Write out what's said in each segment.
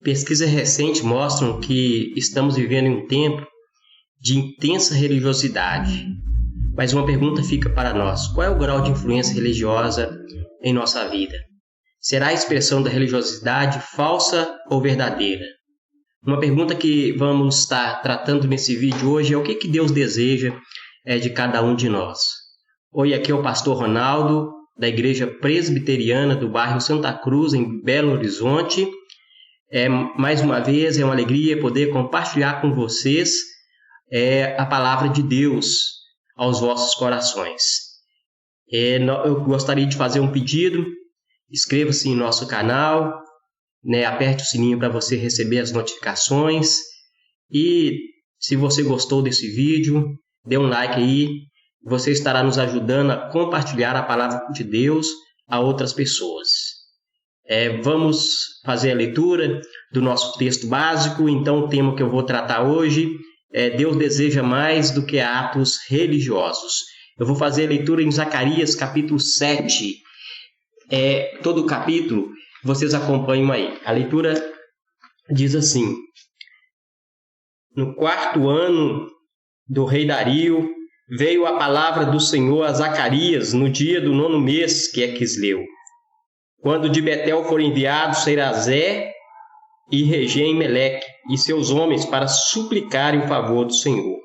Pesquisas recentes mostram que estamos vivendo em um tempo de intensa religiosidade. Mas uma pergunta fica para nós: qual é o grau de influência religiosa em nossa vida? Será a expressão da religiosidade falsa ou verdadeira? Uma pergunta que vamos estar tratando nesse vídeo hoje é o que Deus deseja de cada um de nós. Oi, aqui é o pastor Ronaldo, da Igreja Presbiteriana do bairro Santa Cruz, em Belo Horizonte. Mais uma vez, é uma alegria poder compartilhar com vocês a palavra de Deus aos vossos corações. Eu gostaria de fazer um pedido: inscreva-se em nosso canal, aperte o sininho para você receber as notificações, e se você gostou desse vídeo, dê um like aí, você estará nos ajudando a compartilhar a palavra de Deus a outras pessoas. Vamos fazer a leitura do nosso texto básico. Então, o tema que eu vou tratar hoje é: Deus deseja mais do que atos religiosos. Eu vou fazer a leitura em Zacarias, capítulo 7. Todo o capítulo, vocês acompanham aí. A leitura diz assim: No 4º ano do rei Dario, veio a palavra do Senhor a Zacarias no dia do 9º mês, que é Quisleu, quando de Betel foram enviados Serazé e Regem-Meleque e seus homens para suplicarem o favor do Senhor.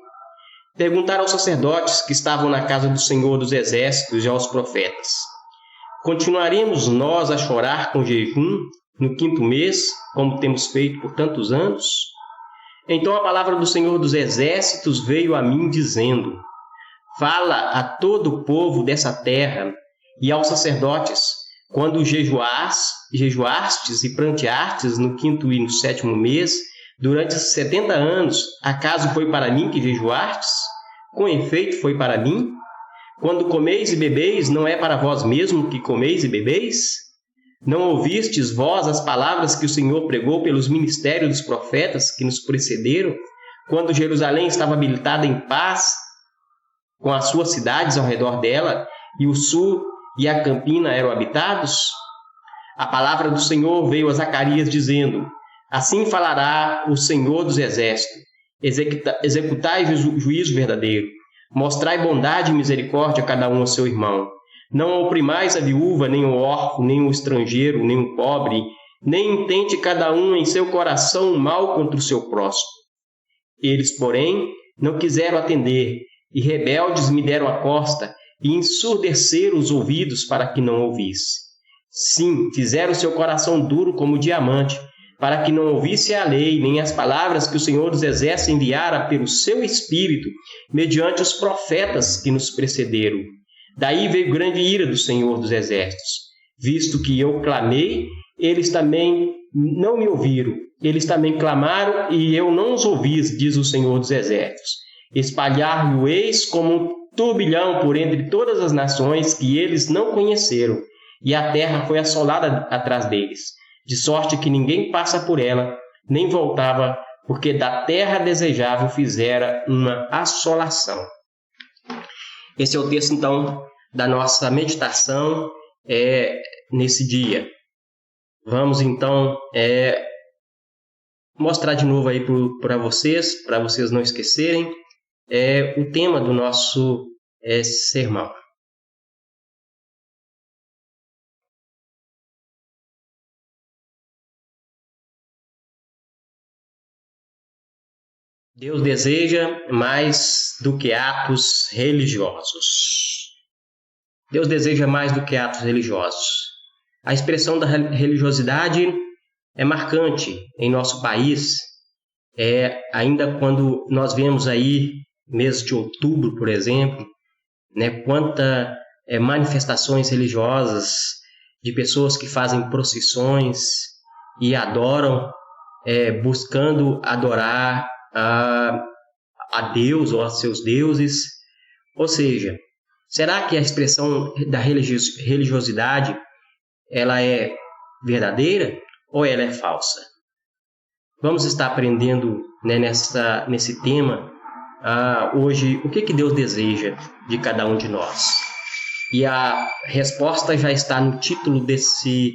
Perguntaram aos sacerdotes que estavam na casa do Senhor dos Exércitos e aos profetas: Continuaremos nós a chorar com jejum no 5º mês, como temos feito por tantos anos? Então a palavra do Senhor dos Exércitos veio a mim dizendo: Fala a todo o povo dessa terra e aos sacerdotes: Quando jejuastes e pranteastes no 5º e no 7º mês, durante 70 anos, acaso foi para mim que jejuastes? Com efeito foi para mim? Quando comeis e bebeis, não é para vós mesmo que comeis e bebeis? Não ouvistes vós as palavras que o Senhor pregou pelos ministérios dos profetas que nos precederam, quando Jerusalém estava habitada em paz, com as suas cidades ao redor dela, e o sul e a campina eram habitados? A palavra do Senhor veio a Zacarias dizendo: Assim falará o Senhor dos Exércitos: Executai juízo verdadeiro, mostrai bondade e misericórdia a cada um ao seu irmão. Não oprimais a viúva, nem o órfão, nem o estrangeiro, nem o pobre, nem intente cada um em seu coração o mal contra o seu próximo. Eles, porém, não quiseram atender, e rebeldes me deram a costa, e ensurdeceram os ouvidos para que não ouvisse. Sim, fizeram seu coração duro como diamante, para que não ouvisse a lei, nem as palavras que o Senhor dos Exércitos enviara pelo seu Espírito, mediante os profetas que nos precederam. Daí veio grande ira do Senhor dos Exércitos. Visto que eu clamei, eles também não me ouviram. Eles também clamaram, e eu não os ouvi, diz o Senhor dos Exércitos. Espalhar-lhe-eis como um turbilhão por entre todas as nações que eles não conheceram, e a terra foi assolada atrás deles, de sorte que ninguém passa por ela, nem voltava, porque da terra desejável fizera uma assolação. Esse é o texto, então, da nossa meditação nesse dia. Vamos, então, mostrar de novo aí para vocês não esquecerem, o tema do nosso sermão. Deus deseja mais do que atos religiosos. Deus deseja mais do que atos religiosos. A expressão da religiosidade é marcante em nosso país. Ainda quando nós vemos aí, mês de outubro, por exemplo, quantas manifestações religiosas de pessoas que fazem procissões e adoram, buscando adorar a Deus ou a seus deuses. Ou seja, será que a expressão da religiosidade ela é verdadeira ou ela é falsa? Vamos estar aprendendo nesse tema hoje o que Deus deseja de cada um de nós. E a resposta já está no título desse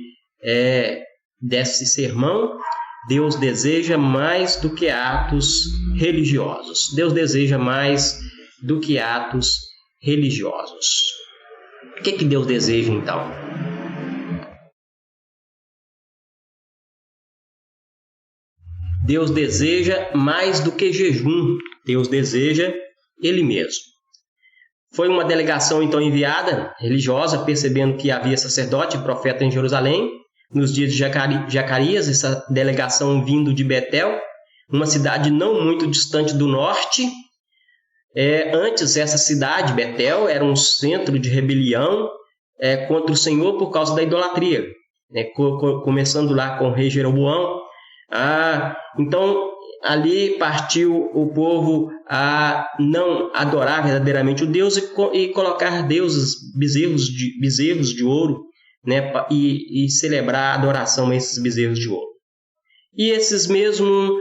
sermão, Deus deseja mais do que atos religiosos. Deus deseja mais do que atos religiosos. O que Deus deseja, então? Deus deseja mais do que jejum. Deus deseja Ele mesmo. Foi uma delegação, então, enviada, religiosa, percebendo que havia sacerdote e profeta em Jerusalém. Nos dias de Zacarias, essa delegação vindo de Betel, uma cidade não muito distante do norte. Antes, essa cidade, Betel, era um centro de rebelião contra o Senhor por causa da idolatria, começando lá com o rei Jeroboão. Então, ali partiu o povo a não adorar verdadeiramente o Deus e colocar deuses, bezerros de ouro, e celebrar a adoração a esses bezerros de ouro. E esses mesmos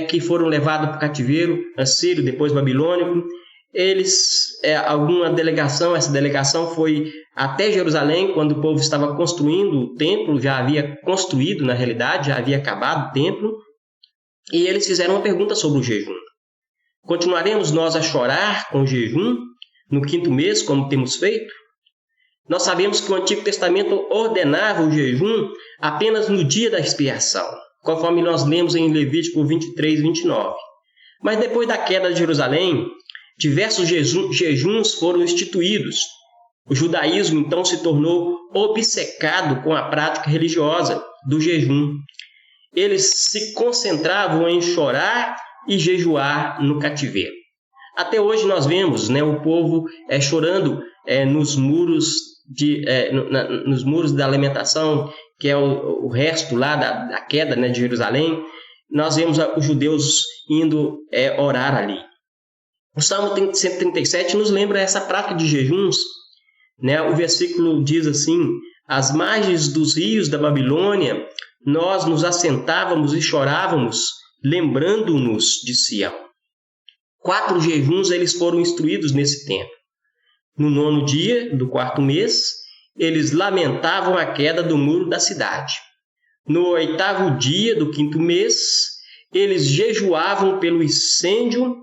que foram levados para o cativeiro assírio, depois babilônico, essa delegação foi até Jerusalém, quando o povo estava construindo o templo, já havia construído, na realidade, já havia acabado o templo, e eles fizeram uma pergunta sobre o jejum. Continuaremos nós a chorar com o jejum no 5º mês, como temos feito? Nós sabemos que o Antigo Testamento ordenava o jejum apenas no dia da expiação, conforme nós lemos em Levítico 23 e 29. Mas depois da queda de Jerusalém, diversos jejuns foram instituídos. O judaísmo, então, se tornou obcecado com a prática religiosa do jejum. Eles se concentravam em chorar e jejuar no cativeiro. Até hoje nós vemos o povo chorando nos muros da lamentação, que é o resto lá da queda de Jerusalém. Nós vemos os judeus indo orar ali. O Salmo 137 nos lembra essa prática de jejuns. O versículo diz assim: às margens dos rios da Babilônia, nós nos assentávamos e chorávamos, lembrando-nos de Sião. 4 jejuns eles foram instruídos nesse tempo. No 9º dia do 4º mês, eles lamentavam a queda do muro da cidade. No 8º dia do 5º mês, eles jejuavam pelo incêndio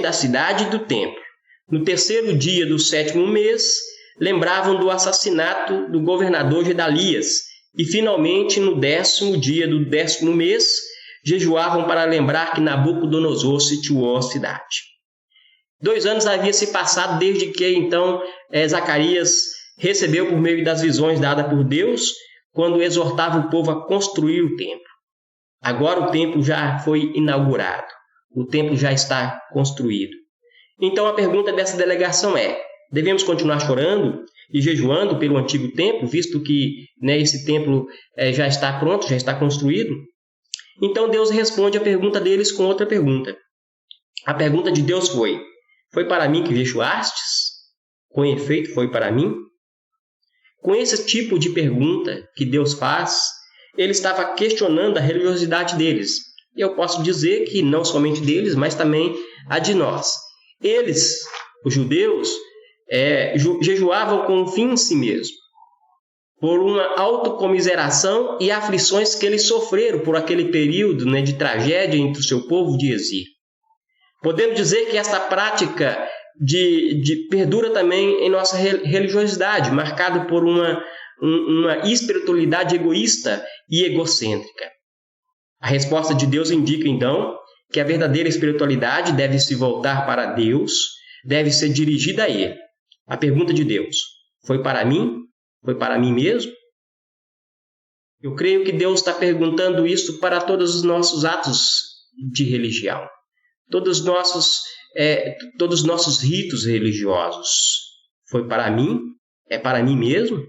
da cidade e do templo. No 3º dia do 7º mês, lembravam do assassinato do governador Gedalias. E, finalmente, no 10º dia do 10º mês, jejuavam para lembrar que Nabucodonosor sitiou a cidade. 2 anos havia se passado desde que, então, Zacarias recebeu por meio das visões dadas por Deus, quando exortava o povo a construir o templo. Agora o templo já foi inaugurado. O templo já está construído. Então a pergunta dessa delegação é: devemos continuar chorando e jejuando pelo antigo templo, visto que esse templo já está pronto, já está construído? Então Deus responde a pergunta deles com outra pergunta. A pergunta de Deus foi: foi para mim que jejuastes? Com efeito, foi para mim? Com esse tipo de pergunta que Deus faz, ele estava questionando a religiosidade deles. E eu posso dizer que não somente deles, mas também a de nós. Eles, os judeus, jejuavam com um fim em si mesmo, por uma autocomiseração e aflições que eles sofreram por aquele período de tragédia entre o seu povo de exílio. Podemos dizer que esta prática perdura também em nossa religiosidade, marcada por uma espiritualidade egoísta e egocêntrica. A resposta de Deus indica, então, que a verdadeira espiritualidade deve se voltar para Deus, deve ser dirigida a Ele. A pergunta de Deus: foi para mim? Foi para mim mesmo? Eu creio que Deus está perguntando isso para todos os nossos atos de religião, todos os nossos ritos religiosos. Foi para mim? É para mim mesmo?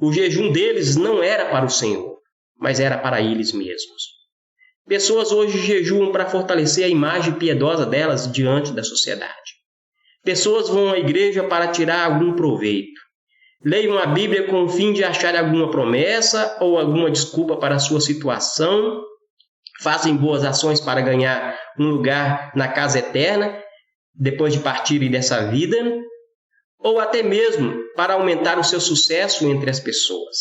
O jejum deles não era para o Senhor, mas era para eles mesmos. Pessoas hoje jejuam para fortalecer a imagem piedosa delas diante da sociedade. Pessoas vão à igreja para tirar algum proveito. Leiam a Bíblia com o fim de achar alguma promessa ou alguma desculpa para a sua situação. Fazem boas ações para ganhar um lugar na casa eterna, depois de partirem dessa vida. Ou até mesmo para aumentar o seu sucesso entre as pessoas.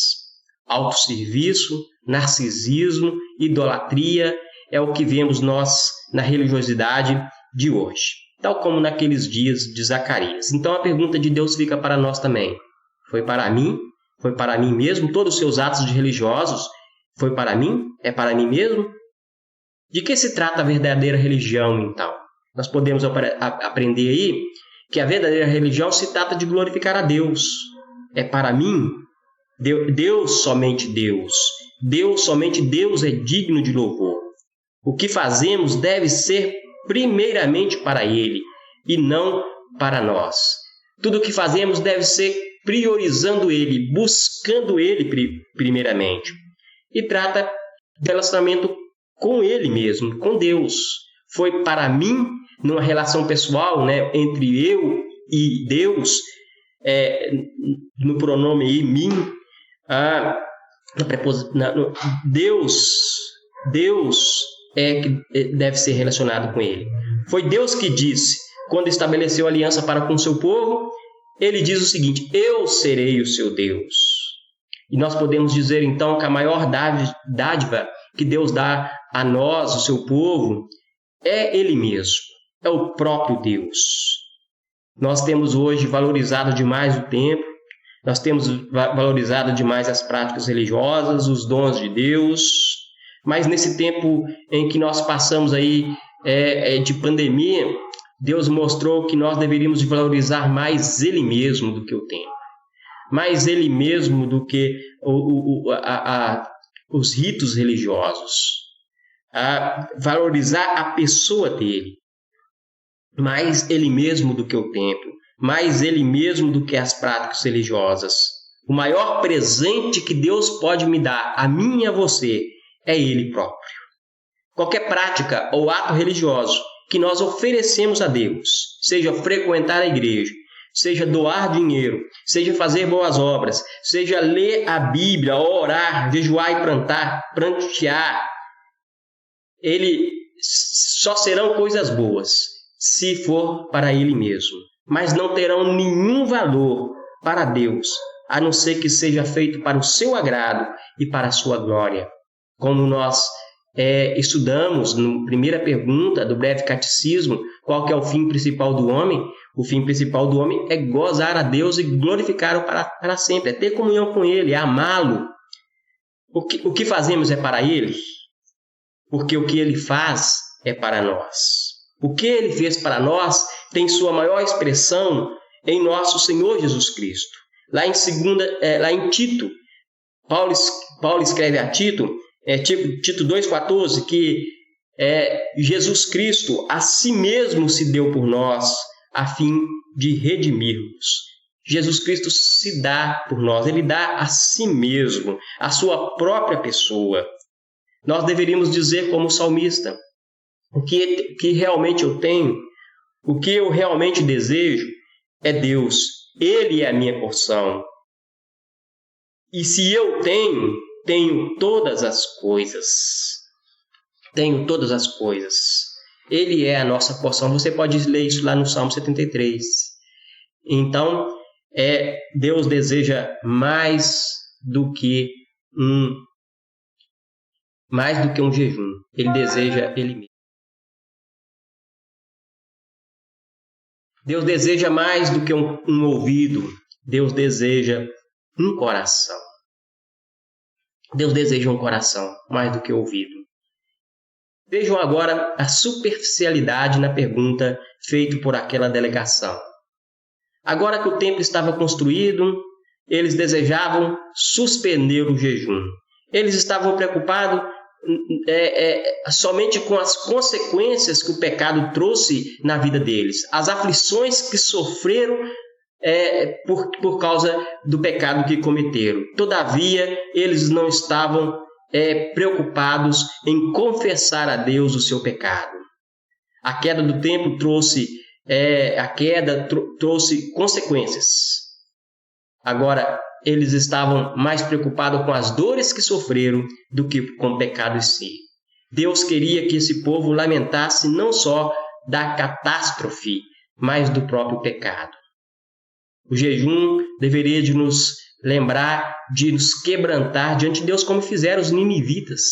autosserviço, narcisismo, idolatria, é o que vemos nós na religiosidade de hoje, tal como naqueles dias de Zacarias. Então a pergunta de Deus fica para nós também. Foi para mim? Foi para mim mesmo? Todos os seus atos de religiosos foi para mim? É para mim mesmo? De que se trata a verdadeira religião, então? Nós podemos aprender aí que a verdadeira religião se trata de glorificar a Deus. É para mim? Deus, somente Deus. Deus, somente Deus é digno de louvor. O que fazemos deve ser primeiramente para Ele e não para nós. Tudo o que fazemos deve ser priorizando Ele, buscando Ele primeiramente. E trata de relacionamento com Ele mesmo, com Deus. Foi para mim, numa relação pessoal, né, entre eu e Deus, no pronome aí, mim, Deus é que deve ser relacionado com Ele. Foi Deus que disse, quando estabeleceu aliança para com o seu povo, Ele diz o seguinte: eu serei o seu Deus. E nós podemos dizer então que a maior dádiva que Deus dá a nós, o seu povo, é Ele mesmo, é o próprio Deus. Nós temos hoje valorizado demais o templo, nós temos valorizado demais as práticas religiosas, os dons de Deus, mas nesse tempo em que nós passamos aí de pandemia, Deus mostrou que nós deveríamos valorizar mais Ele mesmo do que o templo, mais Ele mesmo do que os ritos religiosos, valorizar a pessoa dele, mais Ele mesmo do que o templo, mais Ele mesmo do que as práticas religiosas. O maior presente que Deus pode me dar, a mim e a você, é Ele próprio. Qualquer prática ou ato religioso que nós oferecemos a Deus, seja frequentar a igreja, seja doar dinheiro, seja fazer boas obras, seja ler a Bíblia, orar, jejuar e prantear, ele só serão coisas boas se for para Ele mesmo, mas não terão nenhum valor para Deus, a não ser que seja feito para o seu agrado e para a sua glória. Como nós estudamos na primeira pergunta do breve catecismo, qual que é o fim principal do homem? O fim principal do homem é gozar a Deus e glorificá-lo para sempre, é ter comunhão com Ele, é amá-lo. O que fazemos é para Ele, porque o que Ele faz é para nós. O que Ele fez para nós tem sua maior expressão em nosso Senhor Jesus Cristo. Lá em Tito, Paulo escreve a Tito, Tito 2,14, que Jesus Cristo a si mesmo se deu por nós, a fim de redimirmos. Jesus Cristo se dá por nós, Ele dá a si mesmo, a sua própria pessoa. Nós deveríamos dizer como salmista: o que realmente eu tenho, o que eu realmente desejo é Deus. Ele é a minha porção. E se eu tenho todas as coisas. Tenho todas as coisas. Ele é a nossa porção. Você pode ler isso lá no Salmo 73. Então, Deus deseja mais do que um jejum. Ele deseja Ele mesmo. Deus deseja mais do que um ouvido. Deus deseja um coração. Deus deseja um coração mais do que ouvido. Vejam agora a superficialidade na pergunta feita por aquela delegação. Agora que o templo estava construído, eles desejavam suspender o jejum. Eles estavam preocupados somente com as consequências que o pecado trouxe na vida deles, as aflições que sofreram por causa do pecado que cometeram. Todavia, eles não estavam preocupados em confessar a Deus o seu pecado. A queda do templo trouxe consequências. Agora, eles estavam mais preocupados com as dores que sofreram do que com o pecado em si. Deus queria que esse povo lamentasse não só da catástrofe, mas do próprio pecado. O jejum deveria de nos lembrar de nos quebrantar diante de Deus, como fizeram os ninivitas.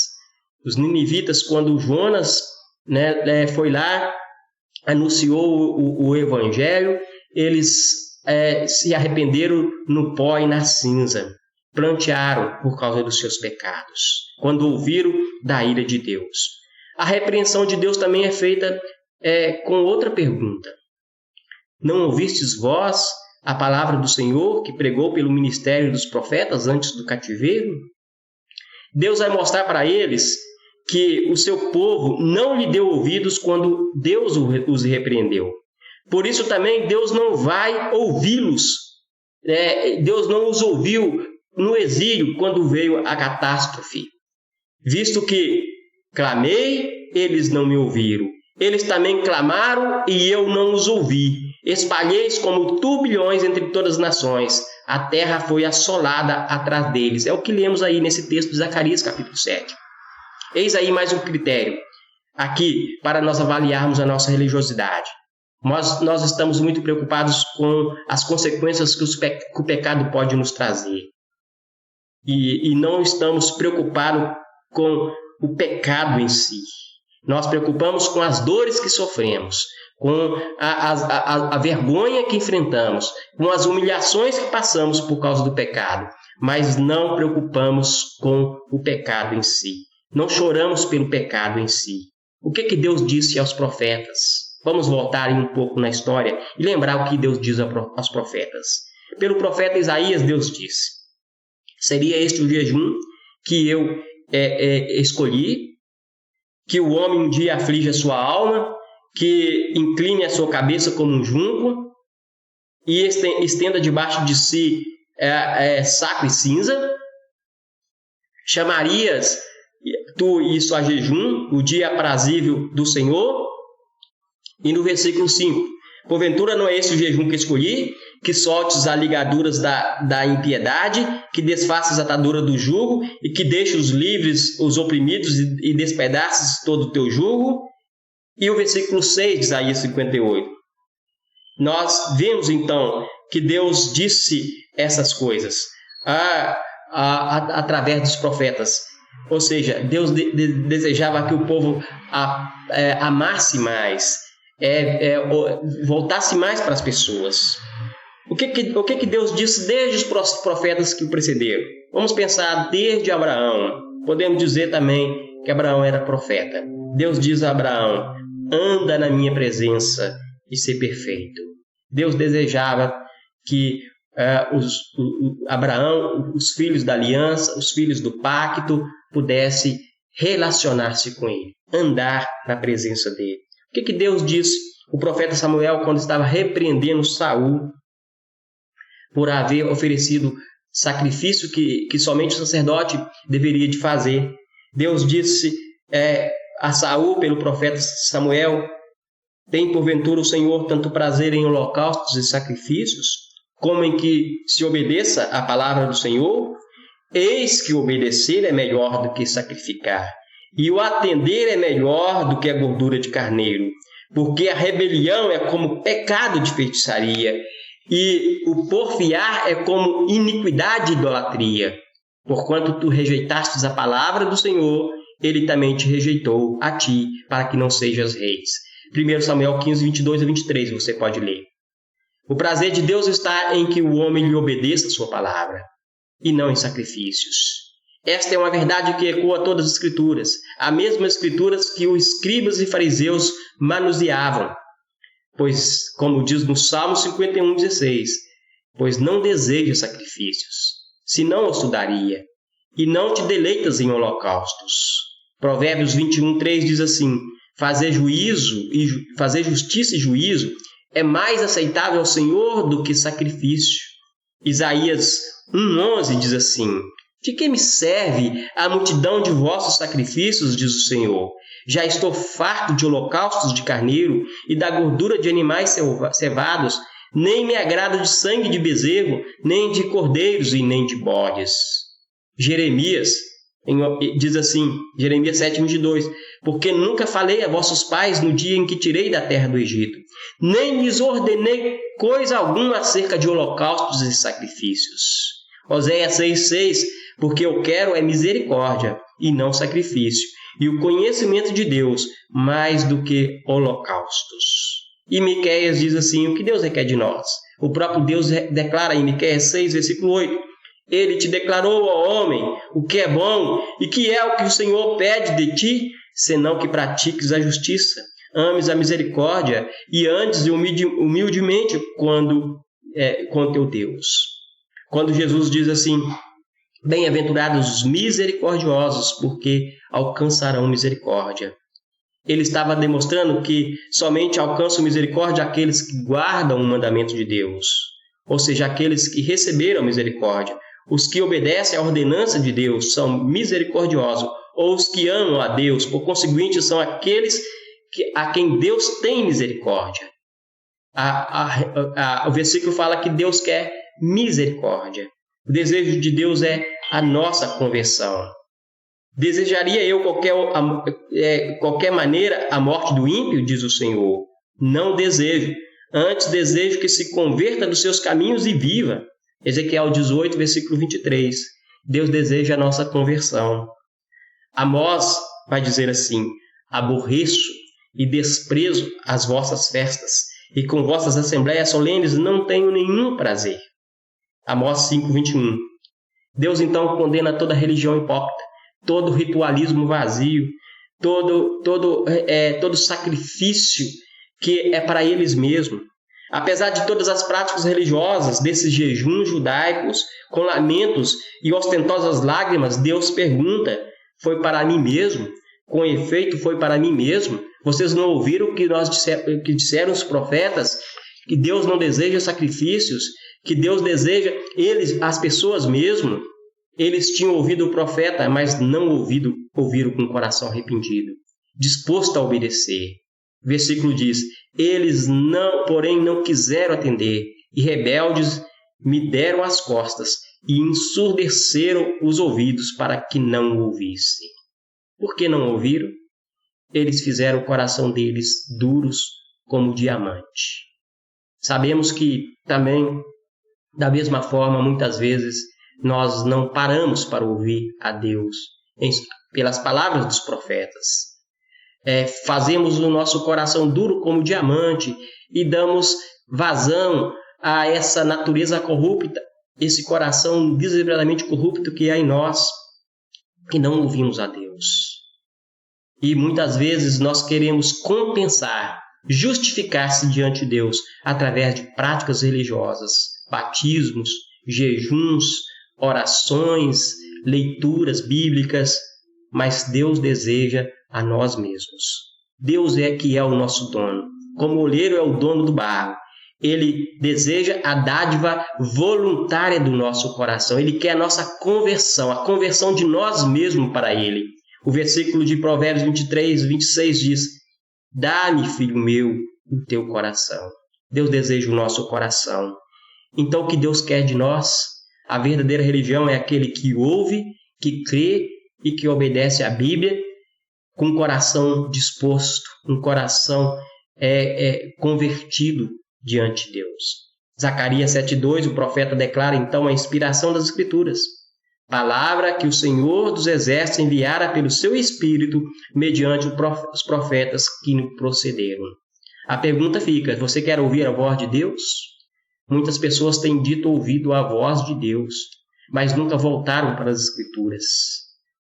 Os ninivitas, quando Jonas, foi lá, anunciou o evangelho, eles se arrependeram no pó e na cinza, prantearam por causa dos seus pecados, quando ouviram da ira de Deus. A repreensão de Deus também é feita com outra pergunta. Não ouvistes vós a palavra do Senhor que pregou pelo ministério dos profetas antes do cativeiro? Deus vai mostrar para eles que o seu povo não lhe deu ouvidos quando Deus os repreendeu. Por isso também Deus não vai ouvi-los. Deus não os ouviu no exílio quando veio a catástrofe. Visto que clamei, eles não me ouviram. Eles também clamaram e eu não os ouvi. Espalhei-os como turbilhões entre todas as nações. A terra foi assolada atrás deles. É o que lemos aí nesse texto de Zacarias, capítulo 7. Eis aí mais um critério aqui para nós avaliarmos a nossa religiosidade. Nós estamos muito preocupados com as consequências que o pecado pode nos trazer. E não estamos preocupados com o pecado em si. Nós preocupamos com as dores que sofremos, com a vergonha que enfrentamos, com as humilhações que passamos por causa do pecado, mas não preocupamos com o pecado em si. Não choramos pelo pecado em si. O que Deus disse aos profetas? Vamos voltar um pouco na história e lembrar o que Deus diz aos profetas. Pelo profeta Isaías, Deus disse: seria este o jejum que eu escolhi, que o homem um dia aflige a sua alma, que incline a sua cabeça como um junco e estenda debaixo de si saco e cinza? Chamarias tu isso a jejum, o dia aprazível do Senhor? E no versículo 5, porventura não é esse o jejum que escolhi, que soltes as ligaduras da impiedade, que desfaças a atadura do jugo e que deixes livres os oprimidos e despedaces todo o teu jugo? E o versículo 6 de Isaías 58. Nós vemos então que Deus disse essas coisas através dos profetas. Ou seja, Deus desejava que o povo amasse mais, voltasse mais para as pessoas. O que Deus disse desde os profetas que o precederam? Vamos pensar desde Abraão. Podemos dizer também que Abraão era profeta. Deus diz a Abraão: anda na minha presença e ser perfeito. Deus desejava que Abraão, os filhos da aliança, os filhos do pacto, pudessem relacionar-se com ele, andar na presença dele. O que Deus disse? O profeta Samuel, quando estava repreendendo Saul por haver oferecido sacrifício que somente o sacerdote deveria de fazer. Deus disse a Saul, pelo profeta Samuel: tem porventura o Senhor tanto prazer em holocaustos e sacrifícios, como em que se obedeça à palavra do Senhor? Eis que obedecer é melhor do que sacrificar, e o atender é melhor do que a gordura de carneiro, porque a rebelião é como pecado de feitiçaria, e o porfiar é como iniquidade e idolatria. Porquanto tu rejeitastes a palavra do Senhor, ele também te rejeitou a ti, para que não sejas reis. 1 Samuel 15, 22 a 23, você pode ler. O prazer de Deus está em que o homem lhe obedeça a sua palavra, e não em sacrifícios. Esta é uma verdade que ecoa todas as Escrituras, as mesmas Escrituras que os escribas e fariseus manuseavam. Pois, como diz no Salmo 51, 16, pois não desejas sacrifícios, senão os tu daria, e não te deleitas em holocaustos. Provérbios 21, 3 diz assim: fazer justiça e juízo é mais aceitável ao Senhor do que sacrifício. Isaías 1,11 diz assim: de que me serve a multidão de vossos sacrifícios, diz o Senhor? Já estou farto de holocaustos de carneiro e da gordura de animais cevados, nem me agrada de sangue de bezerro, nem de cordeiros e nem de bodes. Jeremias diz assim, Jeremias 7,22, porque nunca falei a vossos pais no dia em que tirei da terra do Egito, nem lhes ordenei coisa alguma acerca de holocaustos e sacrifícios. Oséias 6,6, porque eu quero é misericórdia e não sacrifício, e o conhecimento de Deus mais do que holocaustos. E Miqueias diz assim, o que Deus requer de nós? O próprio Deus declara em Miqueias 6, versículo 8, Ele te declarou, ó homem, o que é bom, e que é o que o Senhor pede de ti, senão que pratiques a justiça, ames a misericórdia e andes humildemente com teu Deus. Quando Jesus diz assim, bem-aventurados os misericordiosos, porque alcançarão misericórdia. Ele estava demonstrando que somente alcançam misericórdia aqueles que guardam o mandamento de Deus, ou seja, aqueles que receberam misericórdia. Os que obedecem à ordenança de Deus são misericordiosos, ou os que amam a Deus, por conseguinte, são aqueles a quem Deus tem misericórdia. O versículo fala que Deus quer misericórdia. O desejo de Deus é a nossa conversão. Desejaria eu qualquer maneira a morte do ímpio, diz o Senhor? Não desejo. Antes desejo que se converta dos seus caminhos e viva. Ezequiel 18, versículo 23. Deus deseja a nossa conversão. Amós vai dizer assim, aborreço e desprezo as vossas festas, e com vossas assembleias solenes não tenho nenhum prazer. Amós 5, 21. Deus então condena toda religião hipócrita, todo ritualismo vazio, todo sacrifício que é para eles mesmos. Apesar de todas as práticas religiosas, desses jejuns judaicos, com lamentos e ostentosas lágrimas, Deus pergunta, foi para mim mesmo? Com efeito, foi para mim mesmo? Vocês não ouviram o que disseram os profetas? Que Deus não deseja sacrifícios, que Deus deseja as pessoas mesmo. Eles tinham ouvido o profeta, mas não ouviram com o coração arrependido, disposto a obedecer. O versículo diz, eles porém não quiseram atender, e rebeldes me deram as costas, e ensurdeceram os ouvidos para que não ouvissem. Por que não ouviram? Eles fizeram o coração deles duros como diamante. Sabemos que também, da mesma forma, muitas vezes, nós não paramos para ouvir a Deus pelas palavras dos profetas. Fazemos o nosso coração duro como diamante e damos vazão a essa natureza corrupta, esse coração desesperadamente corrupto que há em nós, que não ouvimos a Deus. E muitas vezes nós queremos compensar, justificar-se diante de Deus através de práticas religiosas, batismos, jejuns, orações, leituras bíblicas, mas Deus deseja a nós mesmos. Deus é que é o nosso dono. Como o olheiro é o dono do barro, Ele deseja a dádiva voluntária do nosso coração. Ele quer a nossa conversão, a conversão de nós mesmos para Ele. O versículo de Provérbios 23, 26 diz, dá-me, filho meu, o teu coração. Deus deseja o nosso coração. Então, o que Deus quer de nós? A verdadeira religião é aquele que ouve, que crê e que obedece à Bíblia com o coração disposto, um coração convertido diante de Deus. Zacarias 7,2, o profeta declara então a inspiração das Escrituras. Palavra que o Senhor dos Exércitos enviara pelo seu Espírito mediante os profetas que procederam. A pergunta fica, você quer ouvir a voz de Deus? Muitas pessoas têm dito ouvido a voz de Deus, mas nunca voltaram para as Escrituras.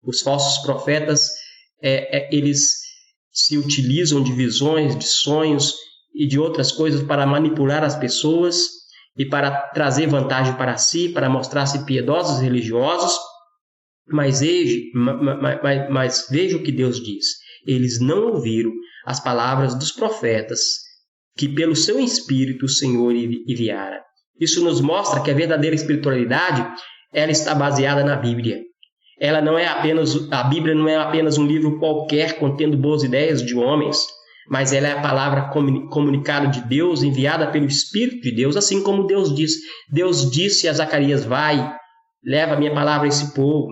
Os falsos profetas, eles se utilizam de visões, de sonhos e de outras coisas para manipular as pessoas e para trazer vantagem para si, para mostrar-se piedosos e religiosos. Mas veja o que Deus diz. Eles não ouviram as palavras dos profetas que pelo seu Espírito o Senhor enviara. Isso nos mostra que a verdadeira espiritualidade ela está baseada na Bíblia. A Bíblia não é apenas um livro qualquer contendo boas ideias de homens, mas ela é a palavra comunicada de Deus, enviada pelo Espírito de Deus, assim como Deus disse. Deus disse a Zacarias, vai, leva a minha palavra a esse povo.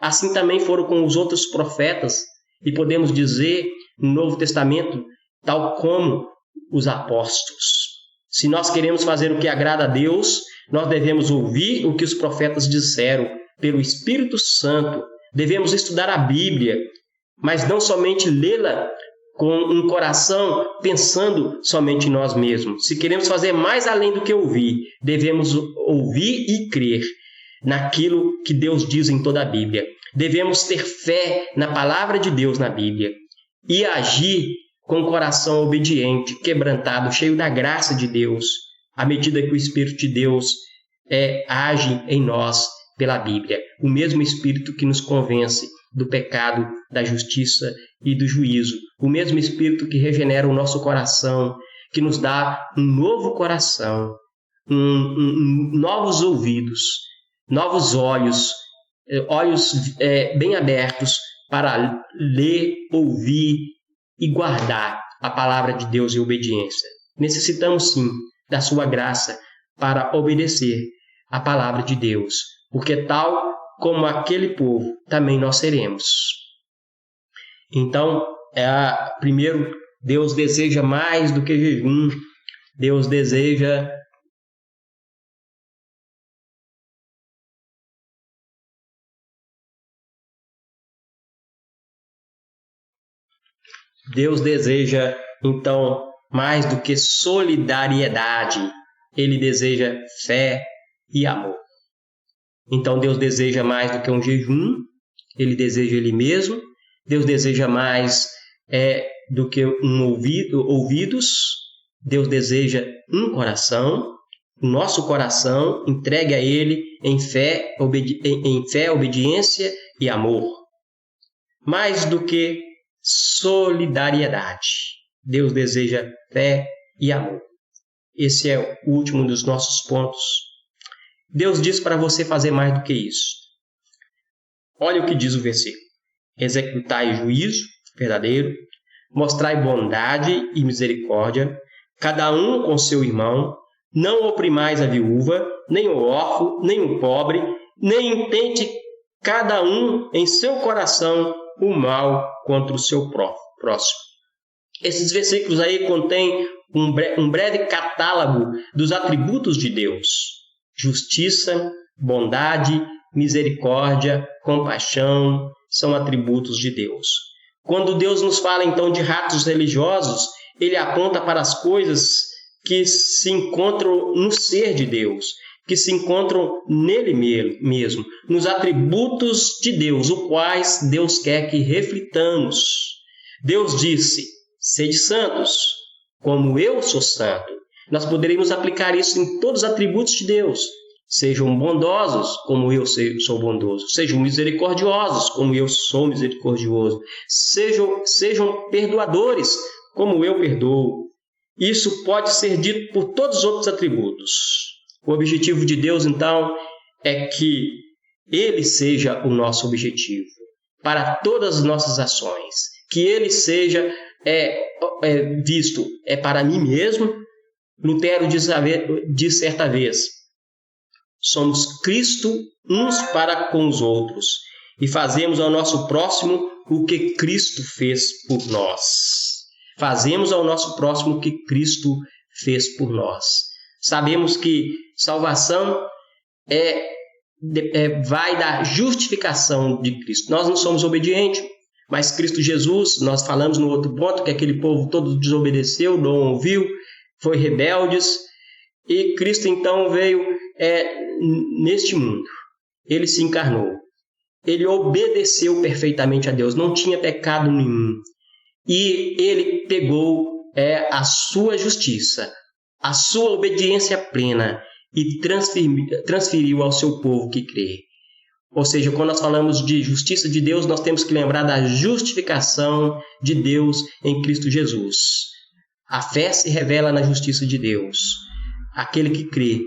Assim também foram com os outros profetas, e podemos dizer no Novo Testamento, tal como os apóstolos. Se nós queremos fazer o que agrada a Deus, nós devemos ouvir o que os profetas disseram pelo Espírito Santo. Devemos estudar a Bíblia, mas não somente lê-la com um coração pensando somente em nós mesmos. Se queremos fazer mais além do que ouvir, devemos ouvir e crer naquilo que Deus diz em toda a Bíblia. Devemos ter fé na palavra de Deus na Bíblia e agir com o coração obediente, quebrantado, cheio da graça de Deus, à medida que o Espírito de Deus age em nós pela Bíblia. O mesmo Espírito que nos convence do pecado, da justiça e do juízo. O mesmo Espírito que regenera o nosso coração, que nos dá um novo coração, novos ouvidos, novos olhos bem abertos para ler, ouvir e guardar a palavra de Deus em obediência. Necessitamos sim da sua graça para obedecer a palavra de Deus, porque tal como aquele povo, também nós seremos. Então, primeiro, Deus deseja mais do que jejum. Deus deseja então, mais do que solidariedade. Ele deseja fé e amor. Então, Deus deseja mais do que um jejum, Ele deseja Ele mesmo. Deus deseja mais do que ouvidos. Deus deseja um coração, o nosso coração entregue a Ele em fé, obediência e amor. Mais do que solidariedade. Deus deseja fé e amor. Esse é o último dos nossos pontos. Deus diz para você fazer mais do que isso. Olha o que diz o versículo. Executai juízo verdadeiro, mostrai bondade e misericórdia, cada um com seu irmão, não oprimais a viúva, nem o órfão, nem o pobre, nem intente cada um em seu coração o mal contra o seu próximo. Esses versículos aí contêm um breve catálogo dos atributos de Deus. Justiça, bondade, misericórdia, compaixão são atributos de Deus. Quando Deus nos fala então de atos religiosos, Ele aponta para as coisas que se encontram no ser de Deus, que se encontram nele mesmo, nos atributos de Deus, os quais Deus quer que reflitamos. Deus disse: sede santos, como eu sou santo. Nós poderíamos aplicar isso em todos os atributos de Deus. Sejam bondosos, como eu sou bondoso. Sejam misericordiosos, como eu sou misericordioso. Sejam perdoadores, como eu perdoo. Isso pode ser dito por todos os outros atributos. O objetivo de Deus, então, é que Ele seja o nosso objetivo para todas as nossas ações. Que Ele seja visto para mim mesmo. Lutero diz certa vez: somos Cristo uns para com os outros e fazemos ao nosso próximo o que Cristo fez por nós. Fazemos ao nosso próximo o que Cristo fez por nós. Sabemos que salvação vai da justificação de Cristo. Nós não somos obedientes, mas Cristo Jesus, nós falamos no outro ponto que aquele povo todo desobedeceu, não ouviu, foi rebeldes, e Cristo então veio neste mundo. Ele se encarnou. Ele obedeceu perfeitamente a Deus, não tinha pecado nenhum. E ele pegou a sua justiça, a sua obediência plena e transferiu ao seu povo que crê. Ou seja, quando nós falamos de justiça de Deus, nós temos que lembrar da justificação de Deus em Cristo Jesus. A fé se revela na justiça de Deus. Aquele que crê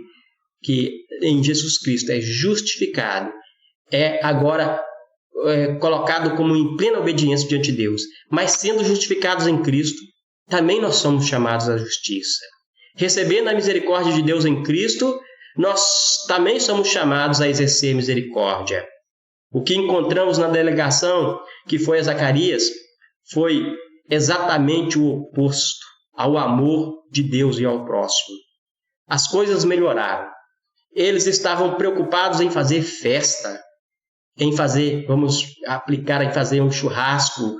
que em Jesus Cristo é justificado, agora colocado como em plena obediência diante de Deus. Mas sendo justificados em Cristo, também nós somos chamados à justiça. Recebendo a misericórdia de Deus em Cristo, nós também somos chamados a exercer misericórdia. O que encontramos na delegação, que foi a Zacarias, foi exatamente o oposto ao amor de Deus e ao próximo. as coisas melhoraram. Eles estavam preocupados em fazer festa, vamos aplicar em fazer um churrasco,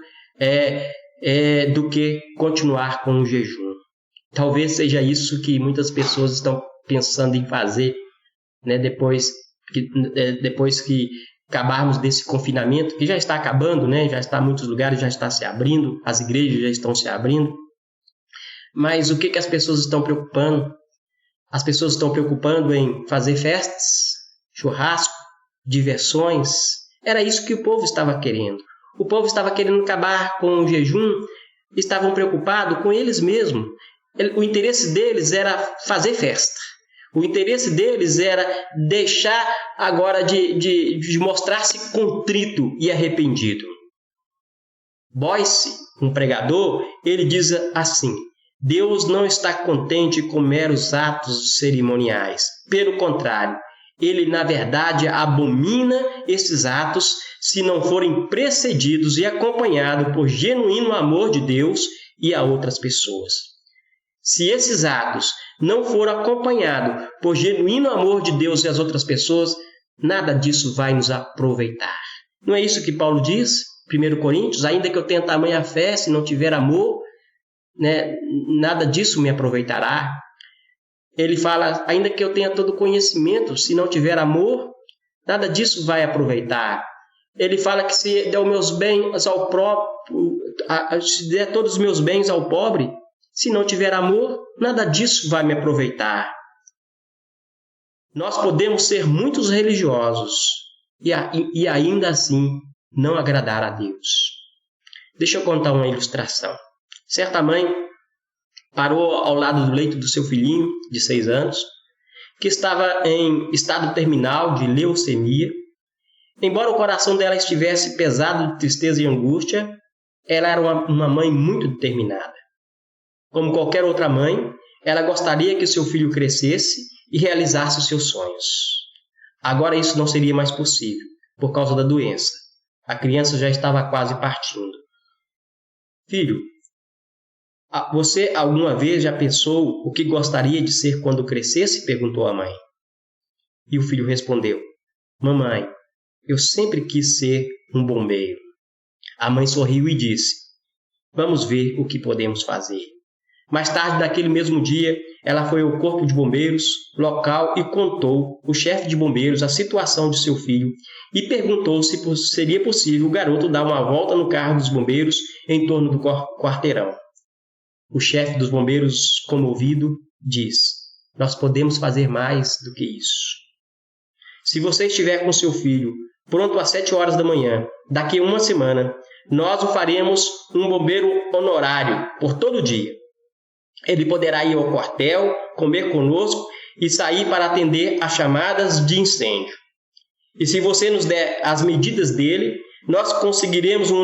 do que continuar com o jejum. Talvez seja isso que muitas pessoas estão pensando em fazer, né, depois que acabarmos desse confinamento, que já está acabando, né, já está em muitos lugares, já está se abrindo, as igrejas já estão se abrindo. Mas o que as pessoas estão preocupando? As pessoas estão preocupando em fazer festas, churrasco, diversões. Era isso que o povo estava querendo. O povo estava querendo acabar com o jejum, estavam preocupados com eles mesmos. O interesse deles era fazer festa. O interesse deles era deixar agora de mostrar-se contrito e arrependido. Boyce, um pregador, ele diz assim: Deus não está contente com meros atos cerimoniais. Pelo contrário, Ele, na verdade, abomina esses atos se não forem precedidos e acompanhados por genuíno amor de Deus e a outras pessoas. Se esses atos não forem acompanhados por genuíno amor de Deus e as outras pessoas, nada disso vai nos aproveitar. Não é isso que Paulo diz, 1 Coríntios? Ainda que eu tenha tamanha fé, se não tiver amor, né, nada disso me aproveitará. Ele fala, ainda que eu tenha todo conhecimento, se não tiver amor, nada disso vai aproveitar. Ele fala que se der os meus bens ao próprio, se der todos os meus bens ao pobre, se não tiver amor, nada disso vai me aproveitar. Nós podemos ser muitos religiosos e ainda assim não agradar a Deus. Deixa eu contar uma ilustração. Certa mãe parou ao lado do leito do seu filhinho, de 6 anos, que estava em estado terminal de leucemia. Embora o coração dela estivesse pesado de tristeza e angústia, ela era uma mãe muito determinada. Como qualquer outra mãe, ela gostaria que seu filho crescesse e realizasse os seus sonhos. Agora isso não seria mais possível, por causa da doença. A criança já estava quase partindo. Filho, você alguma vez já pensou o que gostaria de ser quando crescesse? Perguntou a mãe. E o filho respondeu: Mamãe, eu sempre quis ser um bombeiro. A mãe sorriu e disse: Vamos ver o que podemos fazer. Mais tarde, naquele mesmo dia, ela foi ao corpo de bombeiros local e contou ao chefe de bombeiros a situação de seu filho e perguntou se seria possível o garoto dar uma volta no carro dos bombeiros em torno do quarteirão. O chefe dos bombeiros, comovido, disse: Nós podemos fazer mais do que isso. Se você estiver com seu filho pronto às 7 horas da manhã, daqui a uma semana, nós o faremos um bombeiro honorário por todo o dia. Ele poderá ir ao quartel, comer conosco e sair para atender a chamadas de incêndio. E se você nos der as medidas dele, nós conseguiremos um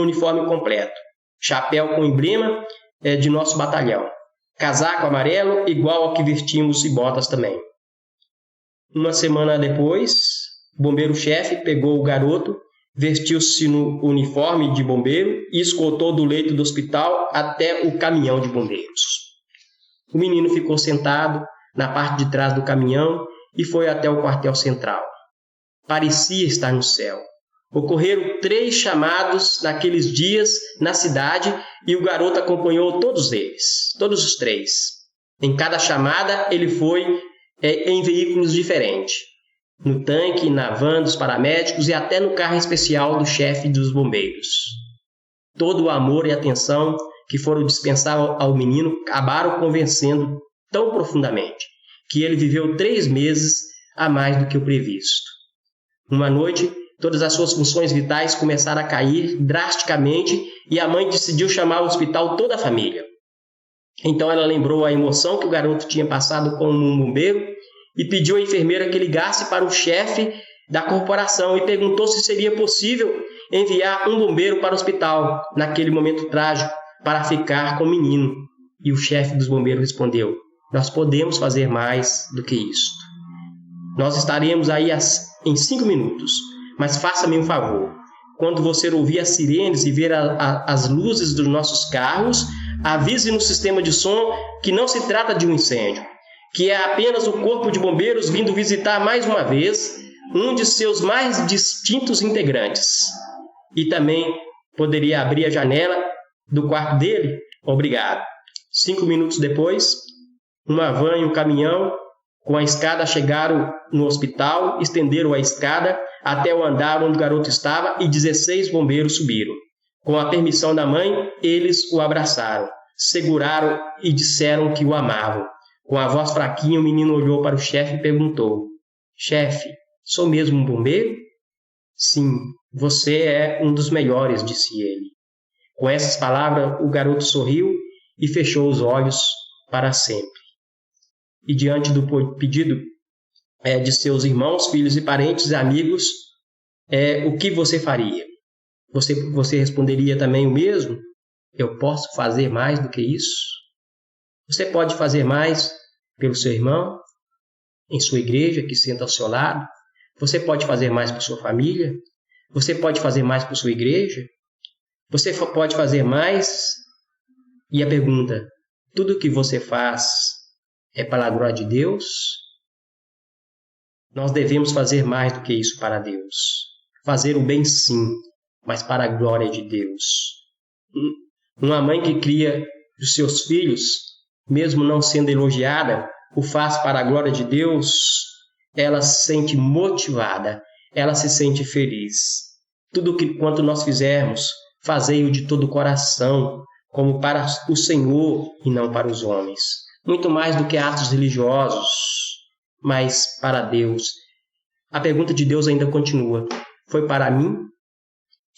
uniforme completo. Chapéu com emblema de nosso batalhão. Casaco amarelo igual ao que vestimos e botas também. Uma semana depois, o bombeiro-chefe pegou o garoto, vestiu-se no uniforme de bombeiro e escoltou do leito do hospital até o caminhão de bombeiros. O menino ficou sentado na parte de trás do caminhão e foi até o quartel central. Parecia estar no céu. Ocorreram 3 chamados naqueles dias na cidade e o garoto acompanhou todos eles, todos os 3. Em cada chamada ele foi em veículos diferentes. No tanque, na van dos paramédicos e até no carro especial do chefe dos bombeiros. Todo o amor e atenção que foram dispensar ao menino acabaram convencendo tão profundamente que ele viveu 3 meses a mais do que o previsto. Uma noite, todas as suas funções vitais começaram a cair drasticamente e a mãe decidiu chamar ao hospital toda a família. Então ela lembrou a emoção que o garoto tinha passado como um bombeiro e pediu à enfermeira que ligasse para o chefe da corporação e perguntou se seria possível enviar um bombeiro para o hospital, naquele momento trágico, para ficar com o menino. E o chefe dos bombeiros respondeu: Nós podemos fazer mais do que isso. Nós estaremos aí em 5 minutos, mas faça-me um favor. Quando você ouvir as sirenes e ver as luzes dos nossos carros, avise no sistema de som que não se trata de um incêndio. que é apenas o Corpo de Bombeiros vindo visitar mais uma vez um de seus mais distintos integrantes. E também poderia abrir a janela do quarto dele? Obrigado. 5 minutos depois, uma van e um caminhão com a escada chegaram no hospital, estenderam a escada até o andar onde o garoto estava e 16 bombeiros subiram. Com a permissão da mãe, eles o abraçaram, seguraram e disseram que o amavam. Com a voz fraquinha, o menino olhou para o chefe e perguntou: chefe, sou mesmo um bombeiro? Sim, você é um dos melhores, disse ele. Com essas palavras, o garoto sorriu e fechou os olhos para sempre. E diante do pedido de seus irmãos, filhos e parentes e amigos, o que você faria? Você responderia também o mesmo? Eu posso fazer mais do que isso? Você pode fazer mais pelo seu irmão, em sua igreja, que senta ao seu lado? Você pode fazer mais por sua família? Você pode fazer mais por sua igreja? Você pode fazer mais? E a pergunta, tudo o que você faz é para a glória de Deus? Nós devemos fazer mais do que isso para Deus. Fazer o bem sim, mas para a glória de Deus. Uma mãe que cria os seus filhos, mesmo não sendo elogiada, o faz para a glória de Deus, ela se sente motivada, ela se sente feliz. Tudo quanto nós fizermos, fazei-o de todo o coração, como para o Senhor e não para os homens. Muito mais do que atos religiosos, mas para Deus. A pergunta de Deus ainda continua: foi para mim?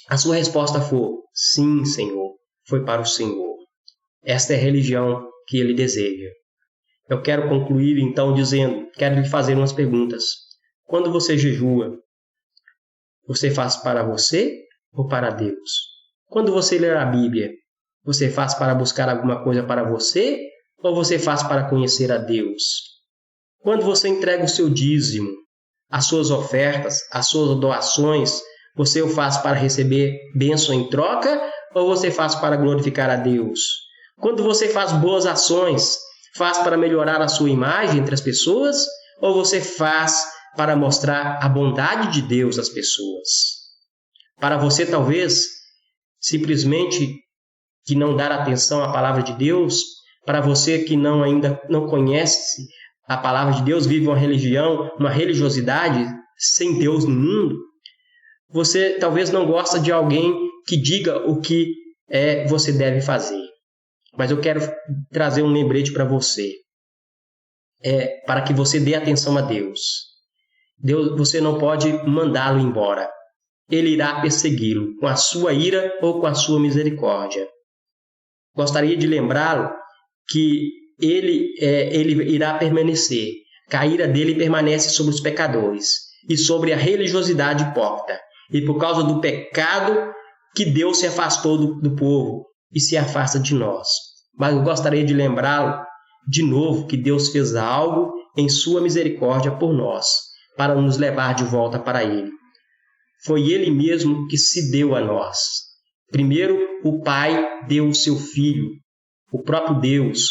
A sua resposta foi: sim, Senhor, foi para o Senhor. Esta é a religião que Ele deseja. Eu quero concluir então quero lhe fazer umas perguntas. Quando você jejua, você faz para você ou para Deus? Quando você lê a Bíblia, você faz para buscar alguma coisa para você ou você faz para conhecer a Deus? Quando você entrega o seu dízimo, as suas ofertas, as suas doações, você o faz para receber bênção em troca ou você faz para glorificar a Deus? Quando você faz boas ações, faz para melhorar a sua imagem entre as pessoas ou você faz para mostrar a bondade de Deus às pessoas? Para você, talvez, simplesmente que não dar atenção à palavra de Deus, para você que ainda não conhece a palavra de Deus, vive uma religião, uma religiosidade sem Deus no mundo, você talvez não gosta de alguém que diga o que você deve fazer. Mas eu quero trazer um lembrete para você, para que você dê atenção a Deus. Você não pode mandá-lo embora. Ele irá persegui-lo com a sua ira ou com a sua misericórdia. Gostaria de lembrá-lo que ele irá permanecer. A ira dele permanece sobre os pecadores e sobre a religiosidade hipócrita. E por causa do pecado que Deus se afastou do povo e se afasta de nós. Mas eu gostaria de lembrá-lo de novo que Deus fez algo em sua misericórdia por nós, para nos levar de volta para Ele. Foi Ele mesmo que se deu a nós. Primeiro, o Pai deu o seu Filho, o próprio Deus.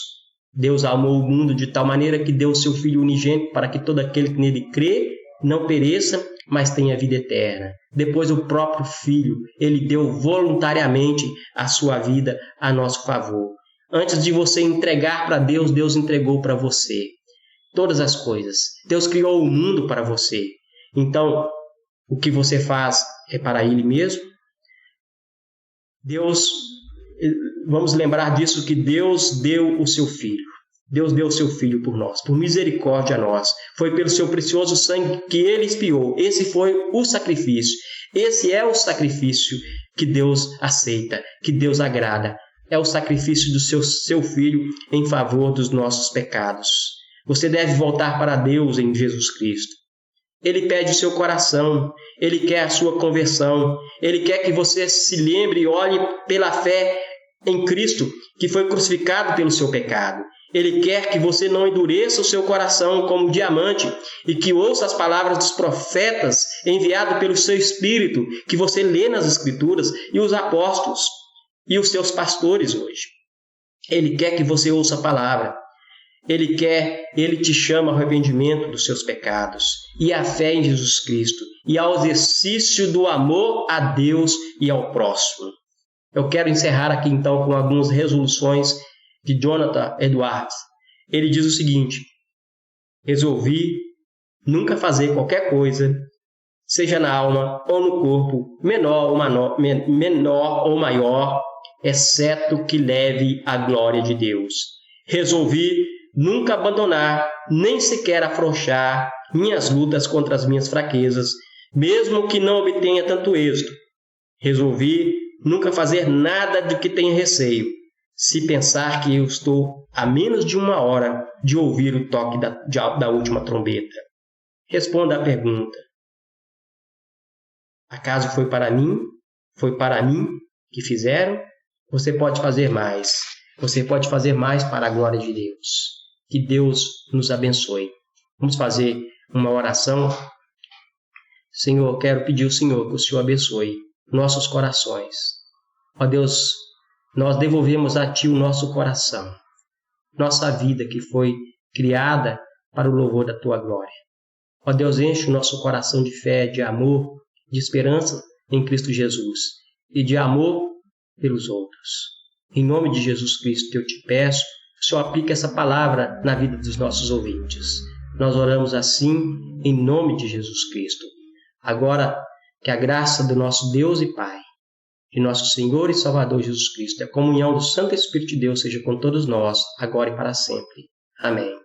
Deus amou o mundo de tal maneira que deu o seu Filho unigênito para que todo aquele que nele crê não pereça, mas tenha vida eterna. Depois, o próprio Filho, Ele deu voluntariamente a sua vida a nosso favor. Antes de você entregar para Deus, Deus entregou para você todas as coisas. Deus criou o mundo para você. Então, o que você faz é para Ele mesmo? Vamos lembrar disso, que Deus deu o seu Filho. Deus deu o seu Filho por nós, por misericórdia a nós. Foi pelo seu precioso sangue que Ele expiou. Esse foi o sacrifício. Esse é o sacrifício que Deus aceita, que Deus agrada. É o sacrifício do seu Filho em favor dos nossos pecados. Você deve voltar para Deus em Jesus Cristo. Ele pede o seu coração, Ele quer a sua conversão, Ele quer que você se lembre e olhe pela fé em Cristo, que foi crucificado pelo seu pecado. Ele quer que você não endureça o seu coração como diamante e que ouça as palavras dos profetas enviados pelo seu Espírito, que você lê nas Escrituras, e os apóstolos e os seus pastores hoje. Ele quer que você ouça a palavra. Ele te chama ao arrependimento dos seus pecados e à fé em Jesus Cristo e ao exercício do amor a Deus e ao próximo. Eu quero encerrar aqui então com algumas resoluções de Jonathan Edwards. Ele diz o seguinte: resolvi nunca fazer qualquer coisa, seja na alma ou no corpo, menor ou maior, exceto que leve à glória de Deus. Resolvi nunca abandonar, nem sequer afrouxar minhas lutas contra as minhas fraquezas, mesmo que não obtenha tanto êxito. Resolvi nunca fazer nada de que tenha receio, se pensar que eu estou a menos de 1 hora de ouvir o toque da última trombeta. Responda à pergunta: acaso foi para mim? Foi para mim que fizeram? Você pode fazer mais. Você pode fazer mais para a glória de Deus. Que Deus nos abençoe. Vamos fazer uma oração. Senhor, quero pedir ao Senhor que o Senhor abençoe nossos corações. Ó Deus, nós devolvemos a Ti o nosso coração, nossa vida que foi criada para o louvor da Tua glória. Ó Deus, enche o nosso coração de fé, de amor, de esperança em Cristo Jesus e de amor pelos outros. Em nome de Jesus Cristo, eu te peço, que o Senhor aplique essa palavra na vida dos nossos ouvintes. Nós oramos assim, em nome de Jesus Cristo. Agora, que a graça do nosso Deus e Pai, de nosso Senhor e Salvador Jesus Cristo, e a comunhão do Santo Espírito de Deus seja com todos nós, agora e para sempre. Amém.